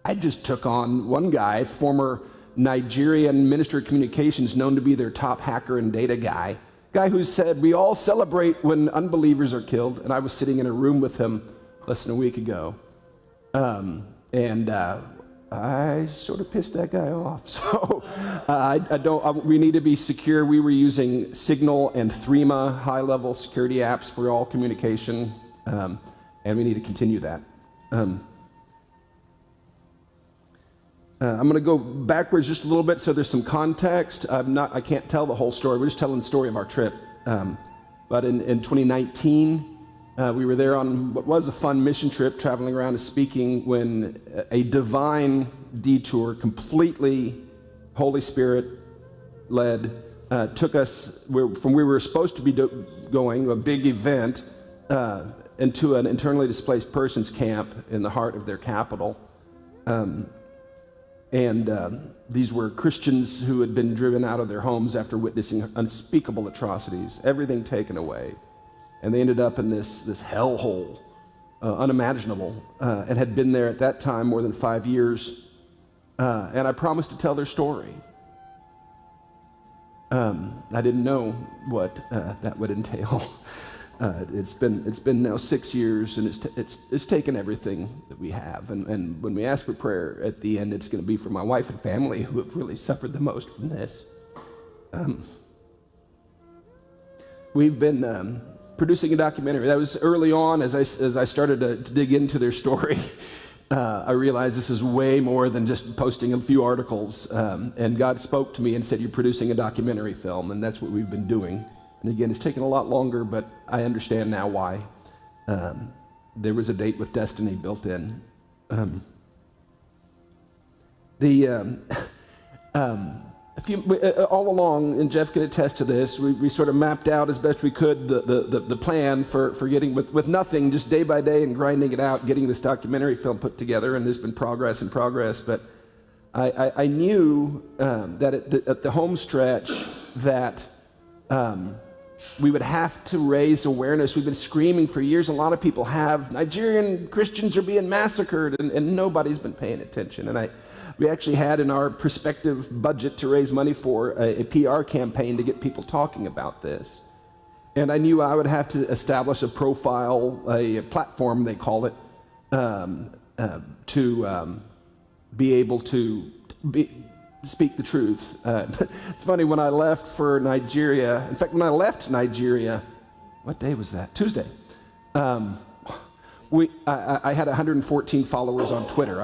I just took on one guy, former Nigerian Minister of Communications, known to be their top hacker and data guy who said, we all celebrate when unbelievers are killed, and I was sitting in a room with him less than a week ago. I sort of pissed that guy off. So we need to be secure. We were using Signal and Threema high-level security apps for all communication, and we need to continue that. I'm going to go backwards just a little bit so there's some context. I can't tell the whole story. We're just telling the story of our trip. But in 2019, we were there on what was a fun mission trip, traveling around and speaking, when a divine detour, completely Holy Spirit led, took us from where we were supposed to be going, a big event, into an internally displaced persons camp in the heart of their capital. These were Christians who had been driven out of their homes after witnessing unspeakable atrocities, everything taken away. And they ended up in this hellhole, unimaginable, and had been there at that time more than 5 years. And I promised to tell their story. I didn't know what that would entail. It's been now 6 years, and it's taken everything that we have. And when we ask for prayer at the end, it's going to be for my wife and family who have really suffered the most from this. We've been producing a documentary. That was early on as I started to dig into their story. I realized this is way more than just posting a few articles. And God spoke to me and said, you're producing a documentary film, and that's what we've been doing. And again, it's taken a lot longer, but I understand now why. There was a date with destiny built in. All along, and Jeff can attest to this, we sort of mapped out as best we could the plan for getting, with nothing, just day by day and grinding it out, getting this documentary film put together, and there's been progress. But I knew that at the home stretch that we would have to raise awareness. We've been screaming for years, a lot of people have. Nigerian Christians are being massacred, and nobody's been paying attention. And we actually had in our prospective budget to raise money for a PR campaign to get people talking about this. And I knew I would have to establish a profile, a platform, they call it, to be able to speak the truth. It's funny, when I left for Nigeria, in fact, when I left Nigeria, what day was that? Tuesday. I had 114 followers on Twitter,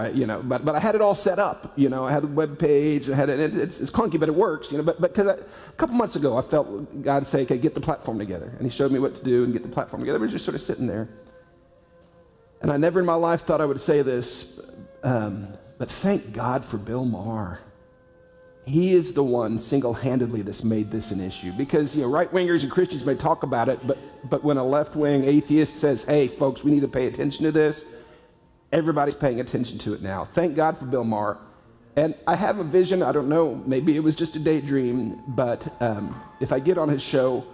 but I had it all set up. I had a web page. It's clunky, but it works. But because a couple months ago, I felt God say, "Okay, get the platform together," and He showed me what to do and get the platform together. We're just sort of sitting there, and I never in my life thought I would say this, but thank God for Bill Maher. He is the one single-handedly that's made this an issue, because right-wingers and Christians may talk about it, but when a left-wing atheist says, hey, folks, we need to pay attention to this, everybody's paying attention to it now. Thank God for Bill Maher. And I have a vision, I don't know, maybe it was just a daydream, but if I get on his show,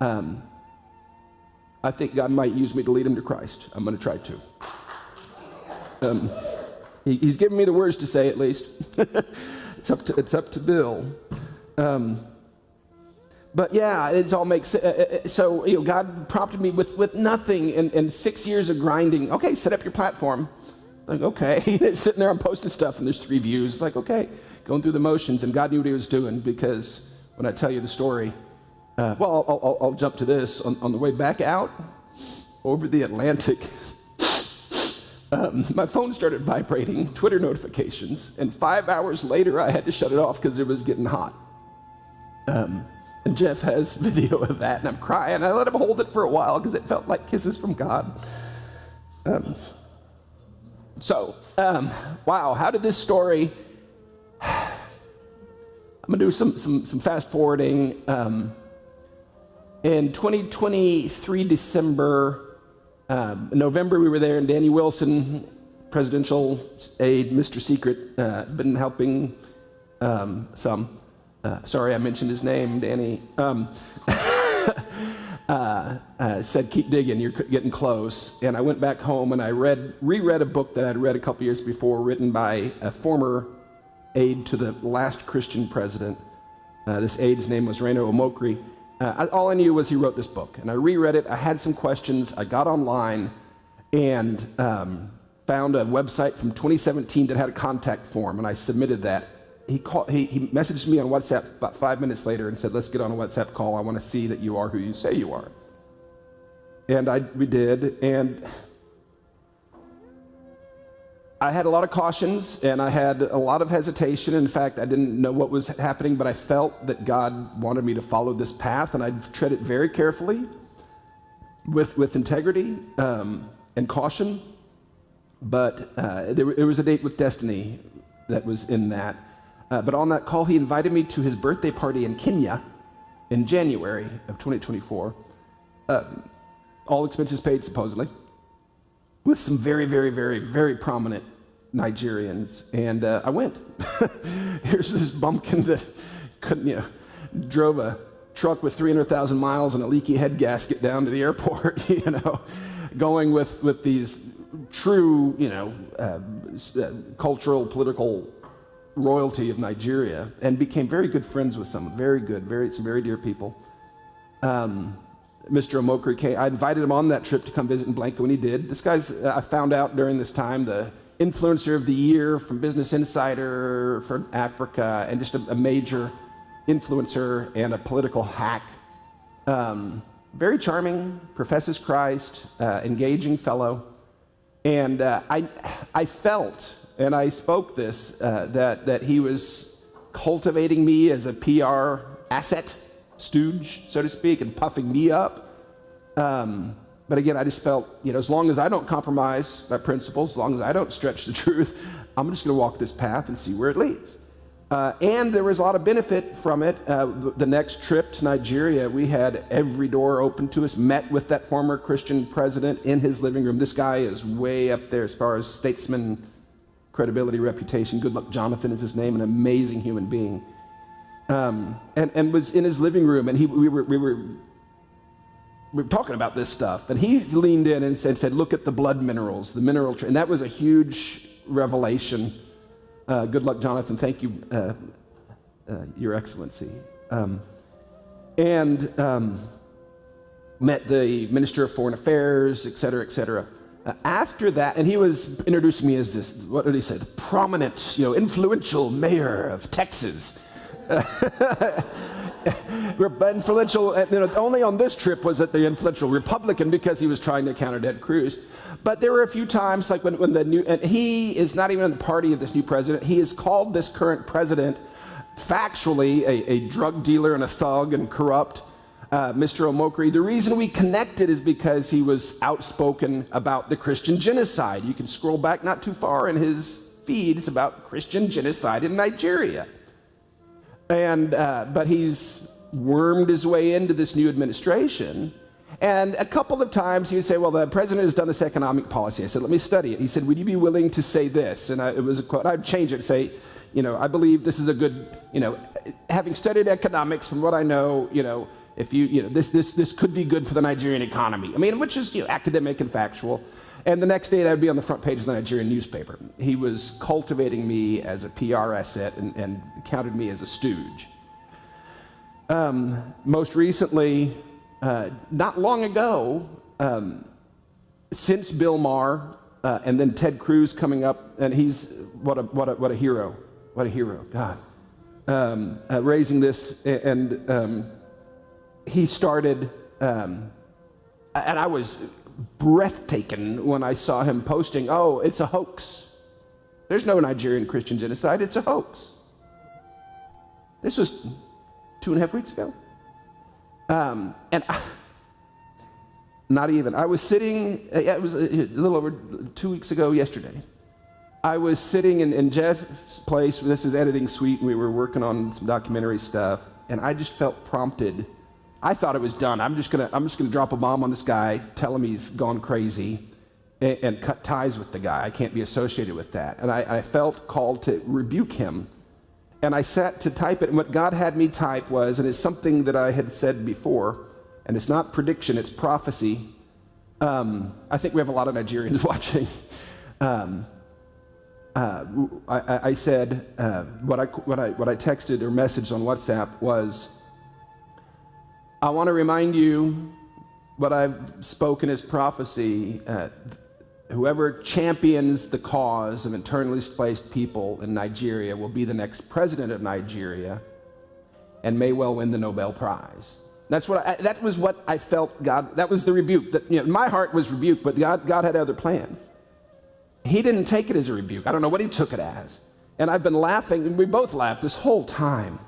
I think God might use me to lead him to Christ. I'm going to try to. He's given me the words to say, at least. It's up to Bill. But yeah, it all makes sense. So God prompted me with nothing and 6 years of grinding. Okay, set up your platform. Like, okay. Sitting there, I'm posting stuff, and there's 3 views. It's like, okay, going through the motions. And God knew what He was doing, because when I tell you the story, I'll jump to this. On the way back out over the Atlantic, my phone started vibrating, Twitter notifications, and 5 hours later I had to shut it off because it was getting hot. And Jeff has video of that, and I'm crying. I let him hold it for a while because it felt like kisses from God. Wow, how did this story... I'm going to do some fast forwarding. In 2023 December... November, we were there, and Danny Wilson, presidential aide, Mr. Secret, been helping some. Sorry, I mentioned his name, Danny. said, keep digging, you're getting close. And I went back home and I reread a book that I'd read a couple years before, written by a former aide to the last Christian president. This aide's name was Omokri. All I knew was he wrote this book. And I reread it, I had some questions, I got online and found a website from 2017 that had a contact form, and I submitted that. He messaged me on WhatsApp about 5 minutes later and said, let's get on a WhatsApp call. I want to see that you are who you say you are. And we did, and I had a lot of cautions, and I had a lot of hesitation. In fact, I didn't know what was happening, but I felt that God wanted me to follow this path, and I'd tread it very carefully with integrity and caution. But there was a date with destiny that was in that. But on that call, he invited me to his birthday party in Kenya in January of 2024. All expenses paid, supposedly, with some very, very, very, very prominent Nigerians. And I went. Here's this bumpkin that couldn't, drove a truck with 300,000 miles and a leaky head gasket down to the airport, going with these true, cultural, political royalty of Nigeria, and became very good friends with some very dear people. Mr. Omokri came. I invited him on that trip to come visit in Blanco, and he did. This guy's, I found out during this time, the influencer of the year from Business Insider for Africa, and just a major influencer and a political hack. Very charming, professes Christ, engaging fellow. And I felt, and I spoke this, that he was cultivating me as a PR asset, stooge, so to speak, and puffing me up. But again, I just felt, as long as I don't compromise my principles, as long as I don't stretch the truth, I'm just going to walk this path and see where it leads. And there was a lot of benefit from it. The next trip to Nigeria, we had every door open to us, met with that former Christian president in his living room. This guy is way up there as far as statesman credibility, reputation. Good Luck Jonathan is his name, an amazing human being. And was in his living room, and we were talking about this stuff, and he's leaned in and said, look at the blood minerals, the mineral and that was a huge revelation. Good luck, Jonathan. Thank you, Your Excellency. Met the Minister of Foreign Affairs, et cetera, et cetera. After that, and he was introducing me as this, what did he say, the prominent, influential mayor of Texas. Influential, only on this trip was it the influential Republican, because he was trying to counter Ted Cruz. But there were a few times, like when the new, and he is not even in the party of this new president. He has called this current president factually a drug dealer and a thug and corrupt, Mr. Omokri. The reason we connected is because he was outspoken about the Christian genocide. You can scroll back not too far in his feeds about Christian genocide in Nigeria. And but he's wormed his way into this new administration. And a couple of times he would say, well, the president has done this economic policy. I said, let me study it. He said, would you be willing to say this? And it was a quote. I'd change it and say, I believe this is a good, having studied economics, from what I know, if this could be good for the Nigerian economy. I mean, which is academic and factual. And the next day that would be on the front page of the Nigerian newspaper. He was cultivating me as a PR asset and counted me as a stooge. Most recently, not long ago, since Bill Maher and then Ted Cruz coming up, and he's what a hero, God, raising this, and he started, and I was breathtaking when I saw him posting, oh, it's a hoax. There's no Nigerian Christian genocide, it's a hoax. This was 2.5 weeks ago. I was sitting, it was a little over 2 weeks ago yesterday. I was sitting in Jeff's place. This is editing suite, and we were working on some documentary stuff, and I just felt prompted. I thought it was done. I'm just gonna drop a bomb on this guy, tell him he's gone crazy, and cut ties with the guy. I can't be associated with that. And I felt called to rebuke him. And I sat to type it, and what God had me type was, and it's something that I had said before, and it's not prediction, it's prophecy. I think we have a lot of Nigerians watching. I said, what I texted or messaged on WhatsApp was, I want to remind you what I've spoken as prophecy. Whoever champions the cause of internally displaced people in Nigeria will be the next president of Nigeria and may well win the Nobel Prize. That was what I felt God, that was the rebuke. That, my heart was rebuked, but God had other plans. He didn't take it as a rebuke. I don't know what he took it as. And I've been laughing, and we both laughed this whole time.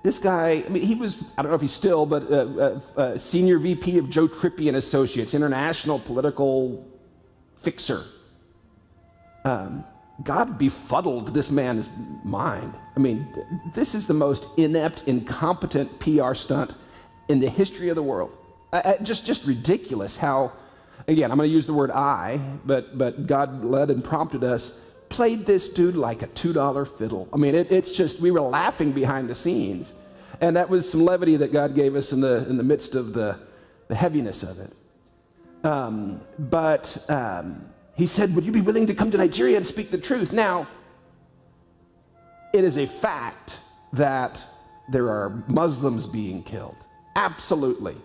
This guy, he was, I don't know if he's still, but senior VP of Joe Trippi and Associates, international political fixer. God befuddled this man's mind. This is the most inept, incompetent PR stunt in the history of the world. Just ridiculous how, again, I'm going to use the word but God led and prompted us, played this dude like a $2 fiddle. It's just, we were laughing behind the scenes. And that was some levity that God gave us in the midst of the heaviness of it. He said, would you be willing to come to Nigeria and speak the truth? Now, it is a fact that there are Muslims being killed. Absolutely.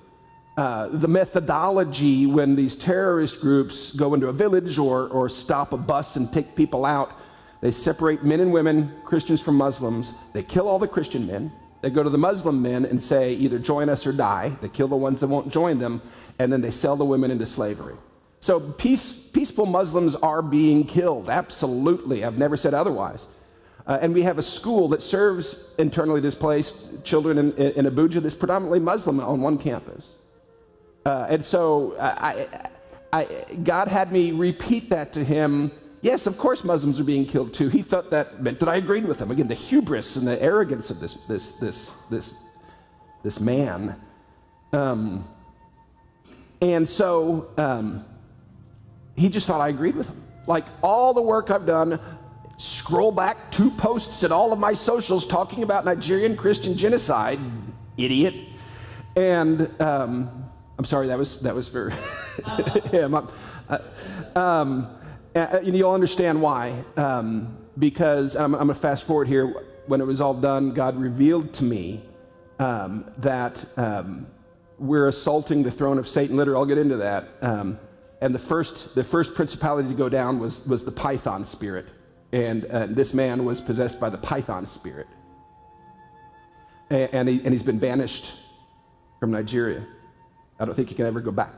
The methodology when these terrorist groups go into a village or stop a bus and take people out, they separate men and women, Christians from Muslims. They kill all the Christian men. They go to the Muslim men and say, either join us or die. They kill the ones that won't join them, and then they sell the women into slavery. So peaceful Muslims are being killed, absolutely. I've never said otherwise. And we have a school that serves internally displaced children in Abuja that's predominantly Muslim on one campus. And so God had me repeat that to him. Yes, of course Muslims are being killed too. He thought that meant that I agreed with him. Again, the hubris and the arrogance of this man. And so he just thought I agreed with him. Like all the work I've done, scroll back 2 posts at all of my socials talking about Nigerian Christian genocide, idiot. And I'm sorry, that was for him. And you'll understand why. Because I'm going to fast forward here. When it was all done, God revealed to me that we're assaulting the throne of Satan. Literally, I'll get into that. And the first principality to go down was the Python spirit. And this man was possessed by the Python spirit. And he's been banished from Nigeria. I don't think he can ever go back.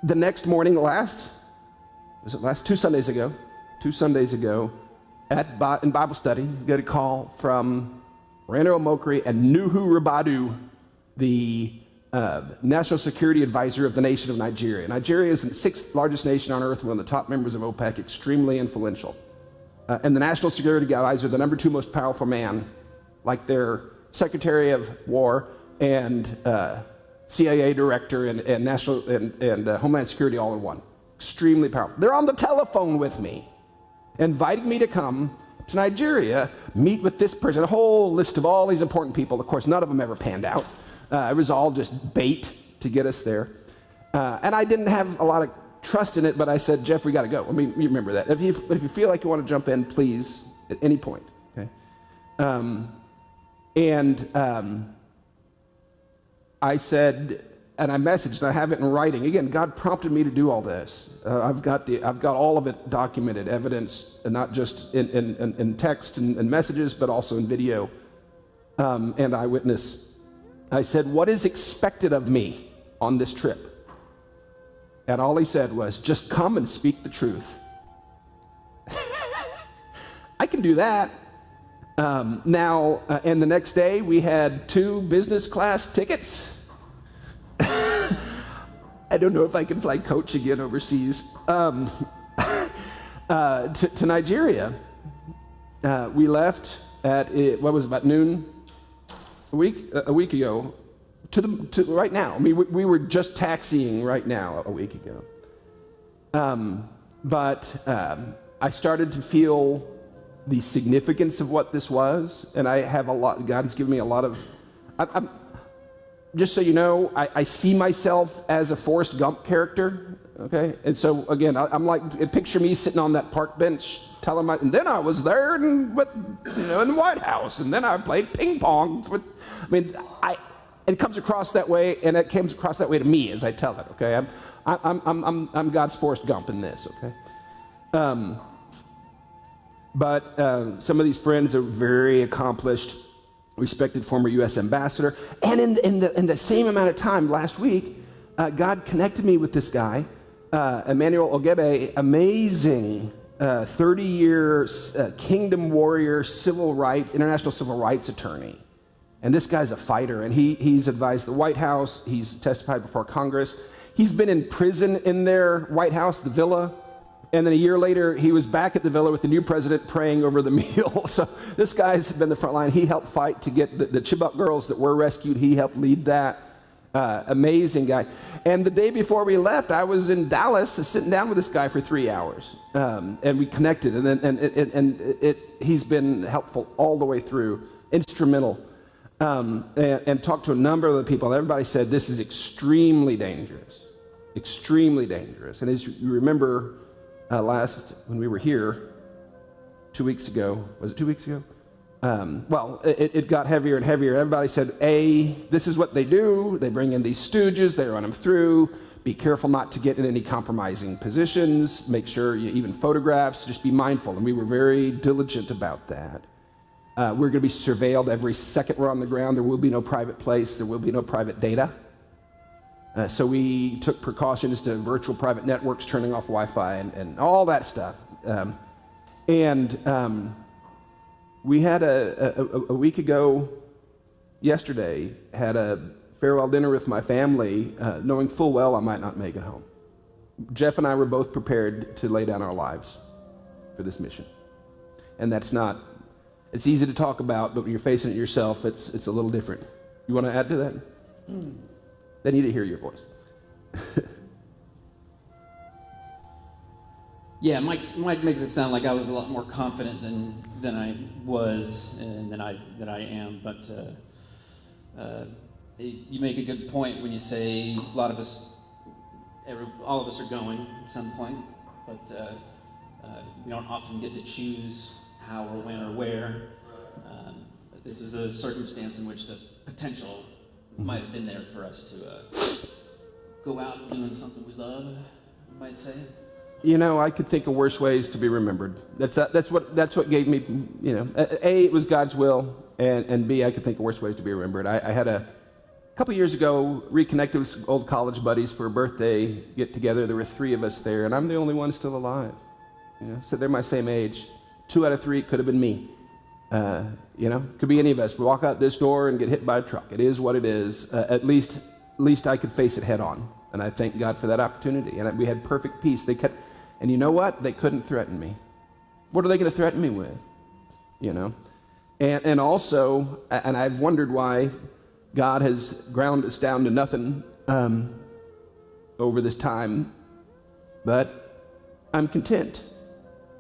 The next morning, last 2 Sundays ago, in Bible study, got a call from Rano Omokri and Nuhu Rabadu, the National Security Advisor of the nation of Nigeria. Nigeria is the 6th largest nation on earth, one of the top members of OPEC, extremely influential. And the National Security Advisor, the number 2 most powerful man, like their Secretary of War and CIA Director and National and Homeland Security all in one. Extremely powerful. They're on the telephone with me, inviting me to come to Nigeria, meet with this person, a whole list of all these important people. Of course, none of them ever panned out. It was all just bait to get us there. And I didn't have a lot of trust in it, but I said, Jeff, we got to go. You remember that. If you feel like you want to jump in, please, at any point. Okay. I said, and I messaged, and I have it in writing. Again, God prompted me to do all this. I've got all of it documented, evidence, and not just in text and messages, but also in video and eyewitness. I said, what is expected of me on this trip? And all he said was, just come and speak the truth. I can do that. And the next day we had 2 business class tickets. I don't know if I can fly coach again overseas. To Nigeria. We left at, about noon a week ago to right now. We were just taxiing right now a week ago. I started to feel the significance of what this was, and I have God has given me a lot of I'm just so you know, I see myself as a Forrest Gump character, okay? And so, again, I'm like, picture me sitting on that park bench telling and then I was there in the White House, and then I played ping pong. It comes across that way, and it comes across that way to me as I tell it, okay? I'm God's Forrest Gump in this, okay? But some of these friends are very accomplished, respected former U.S. ambassador. And in the same amount of time last week, God connected me with this guy, Emmanuel Ogebe, amazing 30-year kingdom warrior, international civil rights attorney. And this guy's a fighter, and he's advised the White House. He's testified before Congress. He's been in prison in their White House, the villa. And then a year later, he was back at the villa with the new president praying over the meal. So this guy's been the front line. He helped fight to get the Chibok girls that were rescued. He helped lead that. Amazing guy. And the day before we left, I was in Dallas sitting down with this guy for 3 hours. And we connected. And he's been helpful all the way through, instrumental. And talked to a number of the people. And everybody said, this is extremely dangerous. Extremely dangerous. And as you remember, when we were here 2 weeks ago, was it 2 weeks ago? It got heavier and heavier. Everybody said, this is what they do. They bring in these stooges, they run them through. Be careful not to get in any compromising positions. Make sure even photographs, just be mindful. And we were very diligent about that. We're going to be surveilled every second we're on the ground. There will be no private place. There will be no private data. So we took precautions to virtual private networks, turning off Wi-Fi and all that stuff. We had a week ago, yesterday, had a farewell dinner with my family, knowing full well I might not make it home. Jeff and I were both prepared to lay down our lives for this mission. And it's easy to talk about, but when you're facing it yourself, it's a little different. You want to add to that? They need to hear your voice. Yeah, Mike makes it sound like I was a lot more confident than I was and than I am. But you make a good point when you say all of us are going at some point, but we don't often get to choose how or when or where. But this is a circumstance in which the potential might have been there for us to go out doing something we love, you might say. I could think of worse ways to be remembered. That's what gave me, A, it was God's will, and B, I could think of worse ways to be remembered. I had a couple years ago reconnected with some old college buddies for a birthday get together. There were 3 of us there, and I'm the only one still alive. So they're my same age. 2 out of 3 could have been me. Could be any of us. We walk out this door and get hit by a truck. It is what it is. At least I could face it head on. And I thank God for that opportunity. And we had perfect peace. And you know what? They couldn't threaten me. What are they going to threaten me with? And also, and I've wondered why God has ground us down to nothing over this time, but I'm content.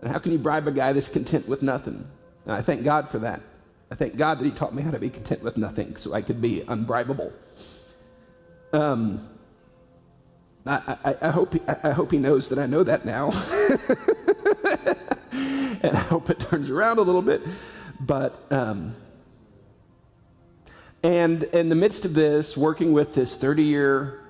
And how can you bribe a guy that's content with nothing? And I thank God for that. I thank God that he taught me how to be content with nothing so I could be unbribable. I hope he knows that I know that now. And I hope it turns around a little bit. But, and in the midst of this, working with this 30-year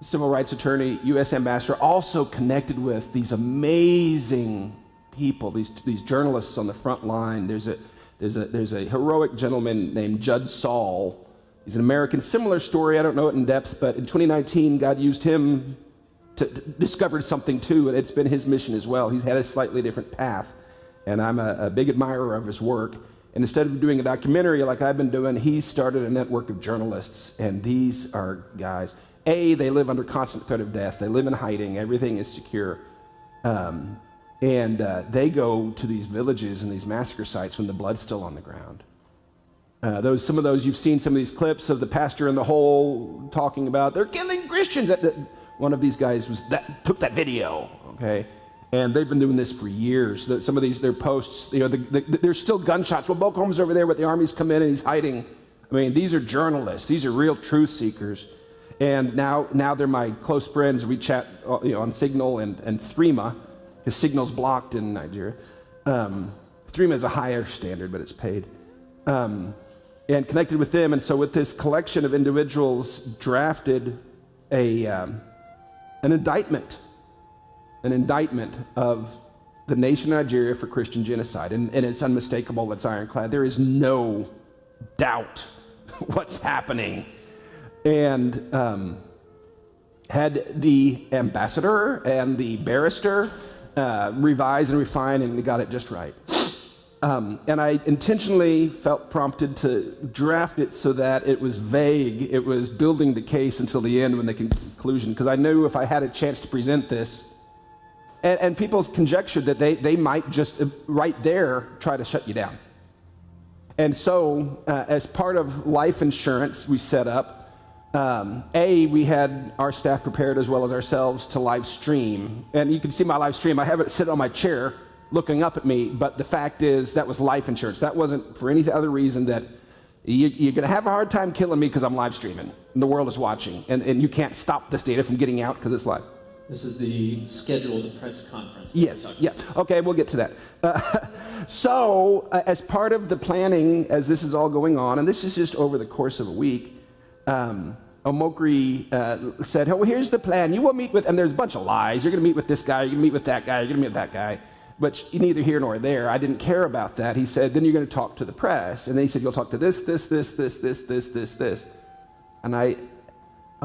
civil rights attorney, U.S. ambassador, also connected with these amazing people, these journalists on the front line. There's a heroic gentleman named Judd Saul. He's an American. Similar story. I don't know it in depth, but in 2019, God used him to discover something too, and it's been his mission as well. He's had a slightly different path, and I'm a big admirer of his work. And instead of doing a documentary like I've been doing, he started a network of journalists, and these are guys. They live under constant threat of death. They live in hiding. Everything is secure. And they go to these villages and these massacre sites when the blood's still on the ground. Some of those, you've seen some of these clips of the pastor in the hole talking about, they're killing Christians. One of these guys took that video, okay? And they've been doing this for years. Some of their posts, there's still gunshots. Well, Bokom's over there, but the army's come in and he's hiding. I mean, these are journalists. These are real truth seekers. And now they're my close friends. We chat on Signal and Threema, because Signal's blocked in Nigeria. Threema is a higher standard, but it's paid. And connected with them. And so with this collection of individuals, drafted an indictment of the nation of Nigeria for Christian genocide. And it's unmistakable, it's ironclad. There is no doubt what's happening. And had the ambassador and the barrister revise and refine, and we got it just right. And I intentionally felt prompted to draft it so that it was vague. It was building the case until the end when the conclusion, because I knew if I had a chance to present this, and people conjectured that they might just right there try to shut you down. And so as part of life insurance we set up, we had our staff prepared as well as ourselves to live stream. And you can see my live stream. I have it sit on my chair looking up at me, but the fact is that was life insurance. That wasn't for any other reason that you're going to have a hard time killing me because I'm live streaming and the world is watching. And you can't stop this data from getting out because it's live. This is the scheduled press conference. Yes, yeah. Okay, we'll get to that. So as part of the planning, as this is all going on, and this is just over the course of a week, Omokri said, well, here's the plan. You will meet with, and there's a bunch of lies. You're going to meet with this guy. You're going to meet with that guy. You're going to meet with that guy. But neither here nor there. I didn't care about that. He said, then you're going to talk to the press. And then he said, you'll talk to this. And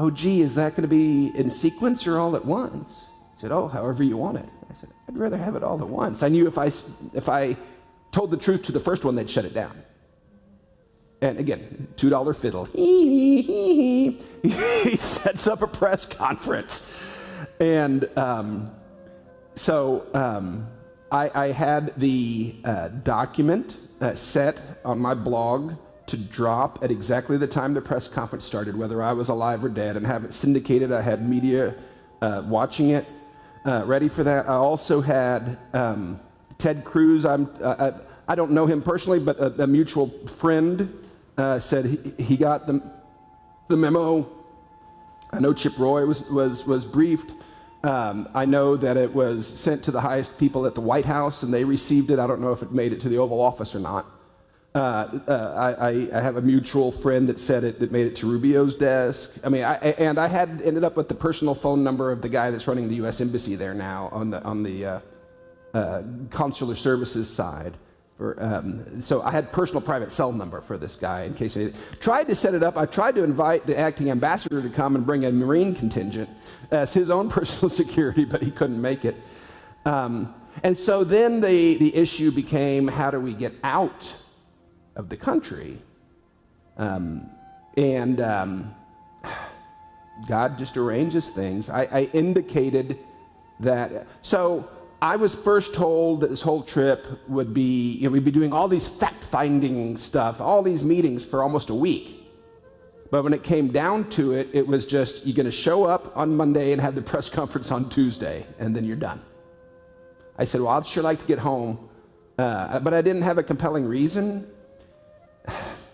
oh, gee, is that going to be in sequence or all at once? He said, oh, however you want it. I said, I'd rather have it all at once. I knew if I told the truth to the first one, they'd shut it down. And again, $2 fiddle. He sets up a press conference. And I had the document set on my blog to drop at exactly the time the press conference started, whether I was alive or dead, and have it syndicated. I had media watching it, ready for that. I also had Ted Cruz. I don't know him personally, but a mutual friend said he got the memo. I know Chip Roy was briefed. I know that it was sent to the highest people at the White House, and they received it. I don't know if it made it to the Oval Office or not. I have a mutual friend that said it made it to Rubio's desk. I mean, I had ended up with the personal phone number of the guy that's running the U.S. Embassy there now on the consular services side. So I had personal private cell number for this guy in case anything. Tried to set it up. I tried to invite the acting ambassador to come and bring a Marine contingent as his own personal security, but he couldn't make it. And so then the issue became, how do we get out of the country? God just arranges things. I indicated that. So I was first told that this whole trip would be, we'd be doing all these fact-finding stuff, all these meetings for almost a week. But when it came down to it, it was just, you're going to show up on Monday and have the press conference on Tuesday, and then you're done. I said, well, I'd sure like to get home. But I didn't have a compelling reason.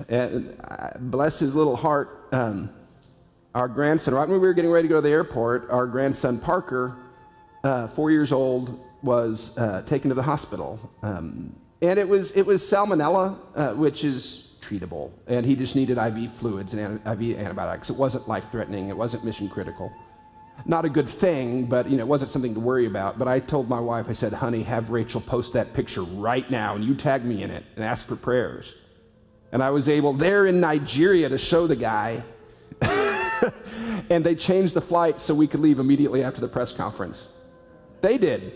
Bless his little heart, our grandson, right when we were getting ready to go to the airport, our grandson Parker, 4 years old, was taken to the hospital. And it was salmonella, which is treatable. And he just needed IV fluids and IV antibiotics. It wasn't life-threatening. It wasn't mission critical. Not a good thing, but it wasn't something to worry about. But I told my wife, I said, honey, have Rachel post that picture right now, and you tag me in it and ask for prayers. And I was able there in Nigeria to show the guy. And they changed the flight so we could leave immediately after the press conference. They did.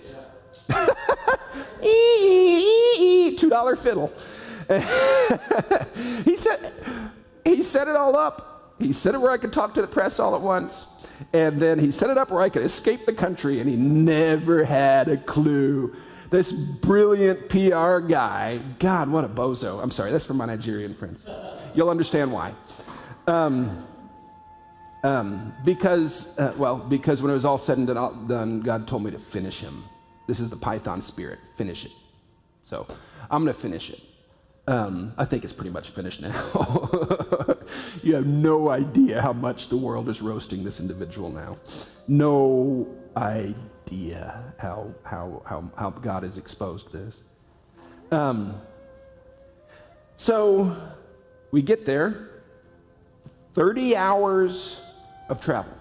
$2 fiddle. He set it all up. He set it where I could talk to the press all at once. And then he set it up where I could escape the country, and he never had a clue. This brilliant PR guy, God, what a bozo. I'm sorry, that's for my Nigerian friends. You'll understand why. Because when it was all said and done, God told me to finish him. This is the Python spirit, finish it. So I'm going to finish it. I think it's pretty much finished now. You have no idea how much the world is roasting this individual now. No idea how God has exposed this. So we get there, 30 hours of travel.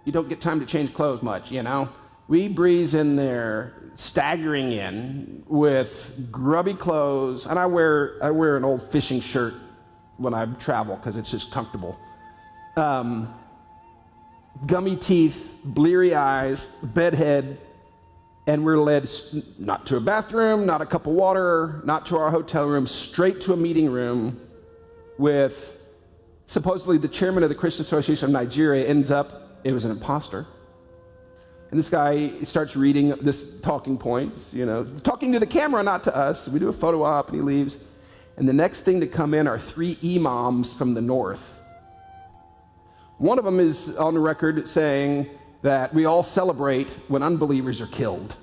You don't get time to change clothes much, you know. We breeze in there, staggering in with grubby clothes, and I wear an old fishing shirt when I travel because it's just comfortable. Gummy teeth, bleary eyes, bedhead, and we're led not to a bathroom, not a cup of water, not to our hotel room, straight to a meeting room with supposedly the chairman of the Christian Association of Nigeria. Ends up, it was an imposter. And this guy starts reading this talking points, you know, talking to the camera, not to us. We do a photo op and he leaves. And the next thing to come in are 3 imams from the north. One of them is on the record saying that we all celebrate when unbelievers are killed.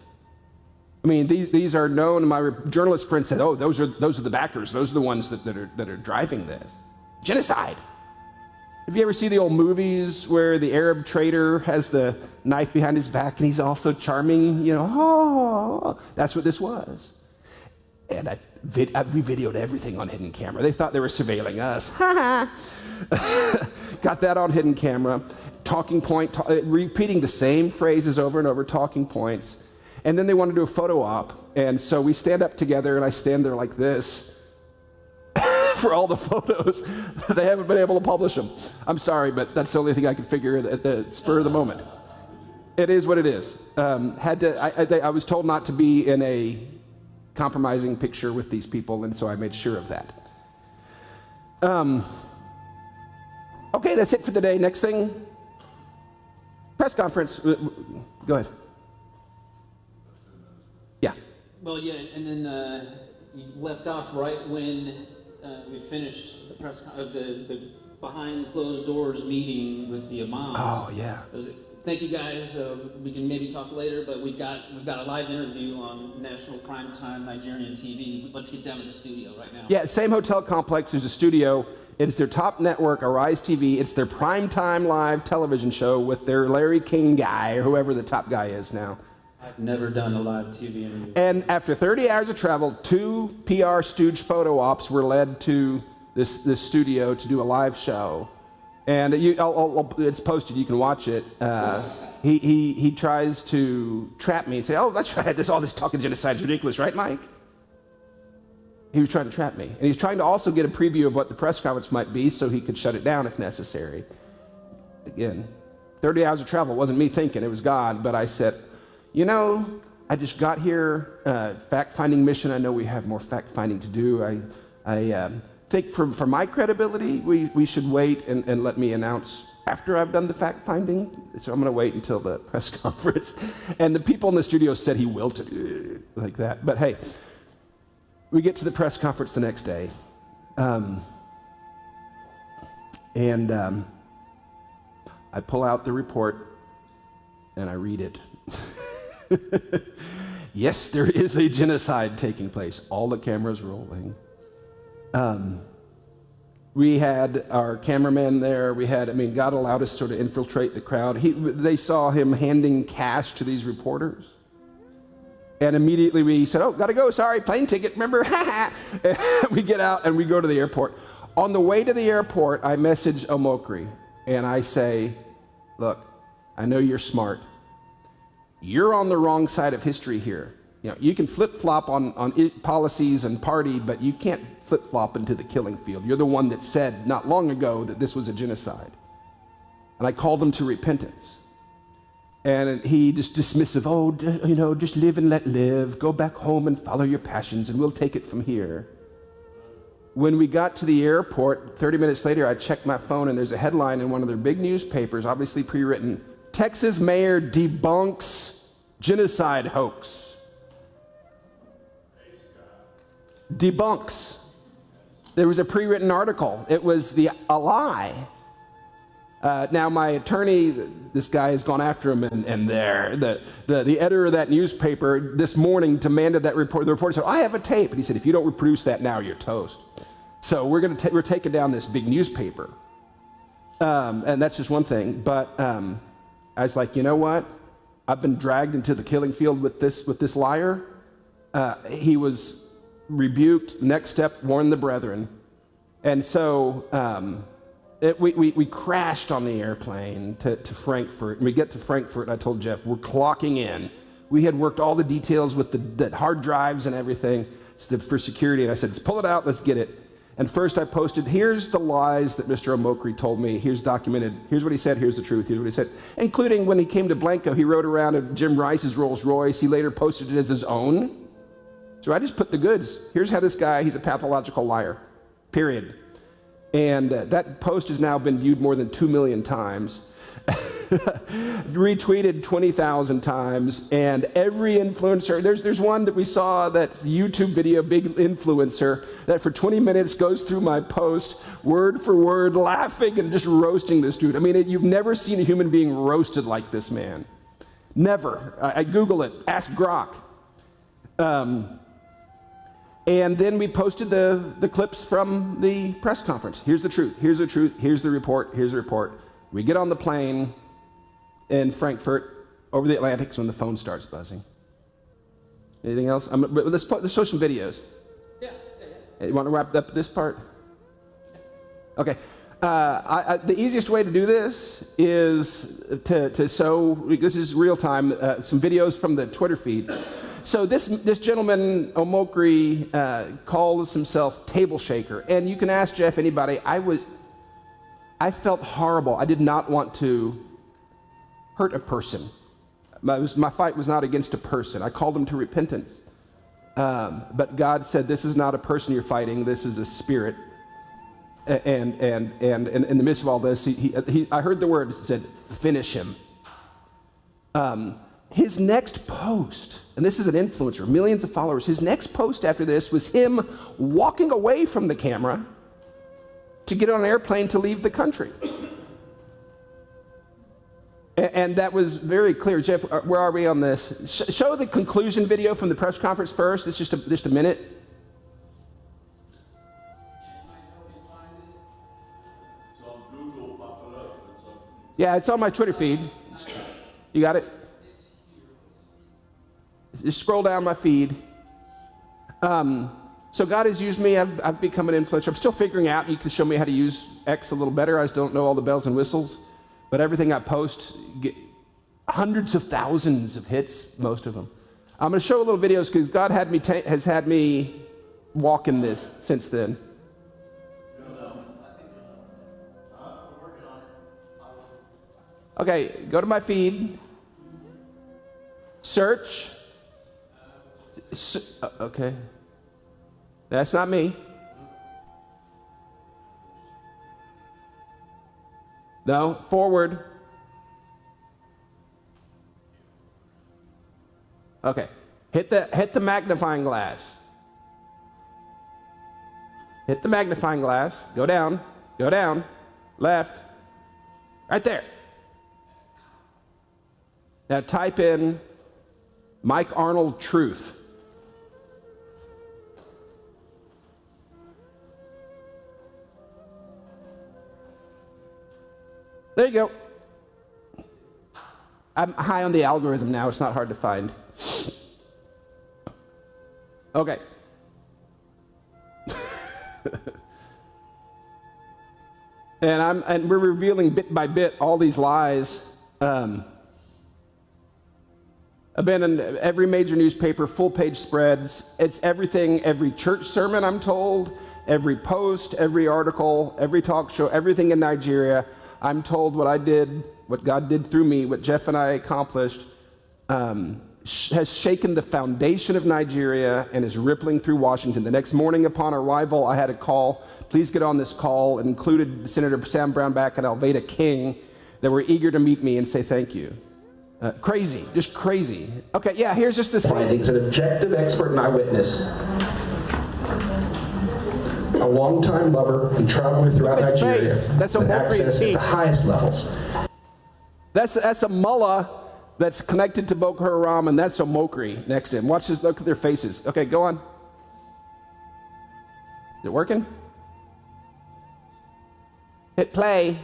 I mean, these are known. My journalist friend said, "Oh, those are the backers. Those are the ones that are driving this genocide." Have you ever seen the old movies where the Arab trader has the knife behind his back and he's also charming? You know, oh, that's what this was. And we videoed everything on hidden camera. They thought they were surveilling us. Got that on hidden camera. Talking point, repeating the same phrases over and over, talking points. And then they want to do a photo op. And so we stand up together and I stand there like this for all the photos. They haven't been able to publish them. I'm sorry, but that's the only thing I could figure at the spur of the moment. It is what it is. I was told not to be in a compromising picture with these people, and so I made sure of that. Okay, that's it for today. Next thing, press conference. Go ahead. Yeah. Well, yeah, and then you left off right when we finished the the behind closed doors meeting with the imams. Oh yeah. Thank you guys. We can maybe talk later, but we've got a live interview on national primetime Nigerian TV. Let's get down to the studio right now. Yeah, same hotel complex. There's a studio. It's their top network, Arise TV. It's their primetime live television show with their Larry King guy or whoever the top guy is now. I've never done a live TV interview. And after 30 hours of travel, 2 PR stooge photo ops were led to this studio to do a live show. And it's posted, you can watch it. He tries to trap me and say, "Oh, that's right, all this talking genocide is ridiculous, right, Mike?" He was trying to trap me. And he's trying to also get a preview of what the press conference might be so he could shut it down if necessary. Again, 30 hours of travel wasn't me thinking, it was God. But I said, you know, I just got here, fact-finding mission. I know we have more fact-finding to do. I think for my credibility, we should wait and let me announce after I've done the fact-finding. So I'm going to wait until the press conference. And the people in the studio said he wilted like that. But hey, we get to the press conference the next day. I pull out the report and I read it. Yes, there is a genocide taking place. All the cameras rolling. We had our cameraman there. God allowed us sort of infiltrate the crowd. They saw him handing cash to these reporters. And immediately we said, "Oh, gotta go, sorry, plane ticket, remember?" We get out and we go to the airport. On the way to the airport, I message Omokri and I say, "Look, I know you're smart. You're on the wrong side of history here. You know, you can flip-flop on policies and party, but you can't flip-flop into the killing field. You're the one that said not long ago that this was a genocide." And I called him to repentance. And he just dismissive, "Oh, you know, just live and let live. Go back home and follow your passions, and we'll take it from here." When we got to the airport, 30 minutes later, I checked my phone, and there's a headline in one of their big newspapers, obviously pre-written, "Texas mayor debunks genocide hoax." Debunks. There was a pre-written article. It was a lie. Now, my attorney, this guy has gone after him, and the editor of that newspaper this morning demanded that report. The reporter said, I have a tape. And he said, if you don't reproduce that now, you're toast. So we're taking down this big newspaper. And that's just one thing. But I was like, you know what? I've been dragged into the killing field with this liar. He was rebuked. Next step, warn the brethren. And so we crashed on the airplane to Frankfurt. And we get to Frankfurt, and I told Jeff, we're clocking in. We had worked all the details with the hard drives and everything for security. And I said, let's pull it out, let's get it. And first I posted, here's the lies that Mr. Omokri told me. Here's documented. Here's what he said. Here's the truth. Here's what he said. Including when he came to Blanco, he rode around in Jim Rice's Rolls Royce. He later posted it as his own. So I just put the goods. Here's how this guy, he's a pathological liar, period. And that post has now been viewed more than 2 million times. Retweeted 20,000 times, and every influencer, there's one that we saw that's a YouTube video, big influencer, that for 20 minutes goes through my post, word for word, laughing and just roasting this dude. I mean, you've never seen a human being roasted like this man. Never. I Google it, ask Grok. And then we posted the clips from the press conference. Here's the truth, here's the truth, here's the report, here's the report. We get on the plane in Frankfurt over the Atlantic when the phone starts buzzing. Anything else? Let's show some videos. Yeah. You want to wrap up this part? Okay. The easiest way to do this is to show, this is real time, some videos from the Twitter feed. So this gentleman, Omokri, calls himself Table Shaker. And you can ask Jeff, anybody, I felt horrible. I did not want to hurt a person. My fight was not against a person. I called him to repentance. But God said, this is not a person you're fighting. This is a spirit. And in the midst of all this, I heard the word, it said, finish him. His next post, and this is an influencer, millions of followers, his next post after this was him walking away from the camera to get on an airplane to leave the country. And that was very clear. Jeff, where are we on this? Show the conclusion video from the press conference first. It's just a minute. Yeah, it's on my Twitter feed. You got it? Just scroll down my feed. So God has used me. I've become an influencer. I'm still figuring out. You can show me how to use X a little better. I just don't know all the bells and whistles. But everything I post, get hundreds of thousands of hits, most of them. I'm going to show a little videos because God has had me walk in this since then. Okay, go to my feed. Search. Okay. That's not me. No, forward. Okay. Hit the magnifying glass. Hit the magnifying glass. Go down. Go down. Left. Right there. Now type in Mike Arnold truth. There you go. I'm high on the algorithm now. It's not hard to find. Okay. and we're revealing bit by bit all these lies. I've been in every major newspaper, full-page spreads. It's everything, every church sermon, I'm told, every post, every article, every talk show, everything in Nigeria. I'm told what I did, what God did through me, what Jeff and I accomplished, has shaken the foundation of Nigeria and is rippling through Washington. The next morning upon arrival, I had a call. Please get on this call. It included Senator Sam Brownback and Alveda King that were eager to meet me and say thank you. Crazy, just crazy. Okay, yeah, here's just this findings, an objective expert and eyewitness. a longtime lover and traveler throughout Look at his Nigeria face. That's with Omokri access at teeth. the highest levels. That's a mullah that's connected to Boko Haram, and that's Omokri next to him. Watch this, look at their faces. Okay, go on. Is it working? Hit play.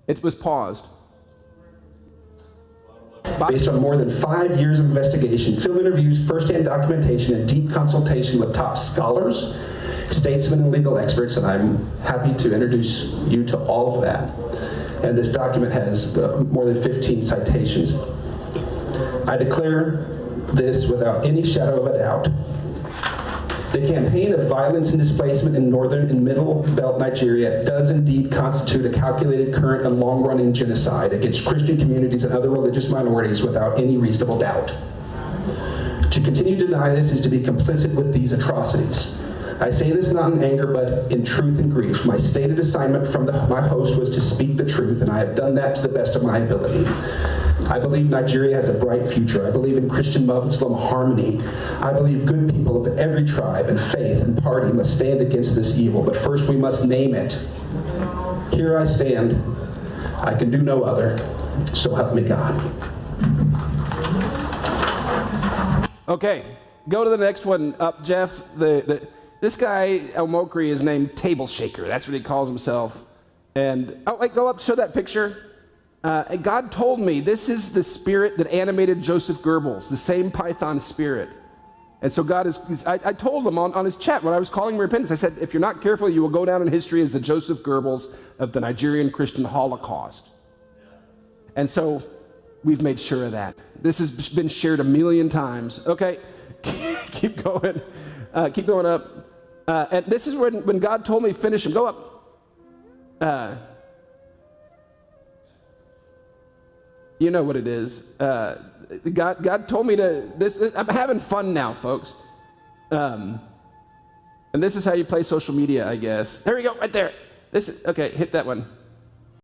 It was paused. Based on more than 5 years of investigation, field interviews, first-hand documentation, and deep consultation with top scholars, statesmen, and legal experts, and I'm happy to introduce you to all of that. And this document has more than 15 citations. I declare this without any shadow of a doubt. The campaign of violence and displacement in northern and middle belt Nigeria does indeed constitute a calculated, current, and long-running genocide against Christian communities and other religious minorities without any reasonable doubt. To continue to deny this is to be complicit with these atrocities. I say this not in anger, but in truth and grief. My stated assignment from my host was to speak the truth, and I have done that to the best of my ability. I believe Nigeria has a bright future. I believe in Christian-Muslim harmony. I believe good people of every tribe and faith and party must stand against this evil, but first we must name it. Here I stand. I can do no other, so help me God. Okay, go to the next one up, Jeff. This guy, Omokri, is named Table Shaker. That's what he calls himself. And, oh, wait, go up, show that picture. God told me this is the spirit that animated Joseph Goebbels, the same Python spirit. And so God is, I told him on his chat when I was calling repentance, I said, if you're not careful, you will go down in history as the Joseph Goebbels of the Nigerian Christian Holocaust. And so we've made sure of that. This has been shared 1,000,000 times. Okay, keep going. Keep going up. And this is when God told me finish him. Go up. You know what it is. God told me to, this I'm having fun now, folks. And this is how you play social media, I guess. There we go, right there. Okay, hit that one.